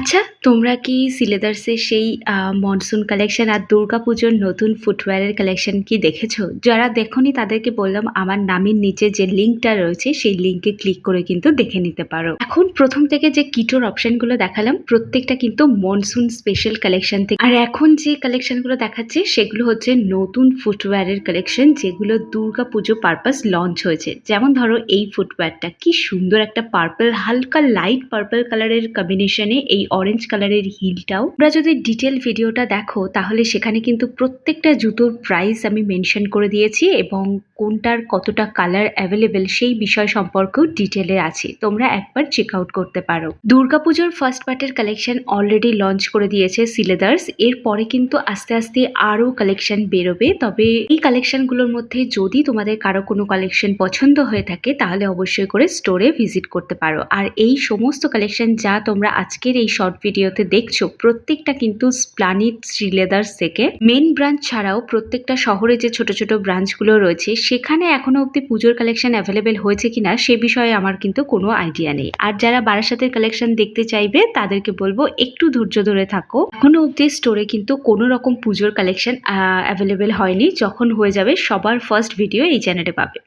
আচ্ছা, তোমরা কি সিলেদার্সের সেই মনসুন কালেকশন আর দুর্গাপুজোর নতুন ফুটওয়্যারের কালেকশন কি দেখেছো? যারা দেখোনি তাদেরকে বললাম আমার নামের নিচে যে লিঙ্কটা রয়েছে সেই লিঙ্কে ক্লিক করে কিন্তু দেখে নিতে পারো। এখন প্রথম থেকে যে কিটোর অপশনগুলো দেখালাম প্রত্যেকটা কিন্তু মনসুন স্পেশাল কালেকশন থেকে। আর এখন যে কালেকশনগুলো দেখাচ্ছি সেগুলো হচ্ছে নতুন ফুটওয়্যারের কালেকশন যেগুলো দুর্গাপুজো পারপাস লঞ্চ হয়েছে। যেমন ধরো এই ফুটওয়্যারটা কি সুন্দর একটা পার্পল, হালকা লাইট পার্পল কালারের কম্বিনেশনে এই অরেঞ্জ কালারের হিলটাও। তোমরা যদি ডিটেল ভিডিওটা দেখো তাহলে সেখানে কিন্তু প্রত্যেকটা জুতোর প্রাইস আমি মেনশন করে দিয়েছি এবং কোনটার কতটা কালার অ্যাভেলেবেল সেই বিষয় সম্পর্কেও ডিটেলে আছে, তোমরা একবার চেক আউট করতে পারো। দুর্গাপুজোর ফার্স্ট পার্টের কালেকশন অলরেডি লঞ্চ করে দিয়েছে সিলেদার্স, এরপরে কিন্তু আস্তে আস্তে আরও কালেকশন বেরোবে। তবে এই কালেকশনগুলোর মধ্যে যদি তোমাদের কারো কোনো কালেকশন পছন্দ হয়ে থাকে তাহলে অবশ্যই করে স্টোরে ভিজিট করতে পারো। আর এই সমস্ত কালেকশন যা তোমরা আজকের এই শর্ট ভিডিওতে দেখছো প্রত্যেকটা কিন্তু স্প্লানেড শ্রীলেদার্স থেকে। মেন ব্রাঞ্চ ছাড়াও প্রত্যেকটা শহরে যে ছোট ছোট ব্রাঞ্চগুলো রয়েছে সেখানে এখনো অব্দি পুজোর কালেকশন অ্যাভেলেবেল হয়েছে কিনা সে বিষয়ে আমার কিন্তু কোনো আইডিয়া নেই। আর যারা বারাসাতের কালেকশন দেখতে চাইবে তাদেরকে বলবো একটু ধৈর্য ধরে থাকো, এখনো অব্দি স্টোরে কিন্তু কোনো রকম পুজোর কালেকশন অ্যাভেলেবেল হয়নি। যখন হয়ে যাবে সবার ফার্স্ট ভিডিও এই চ্যানেলে পাবে।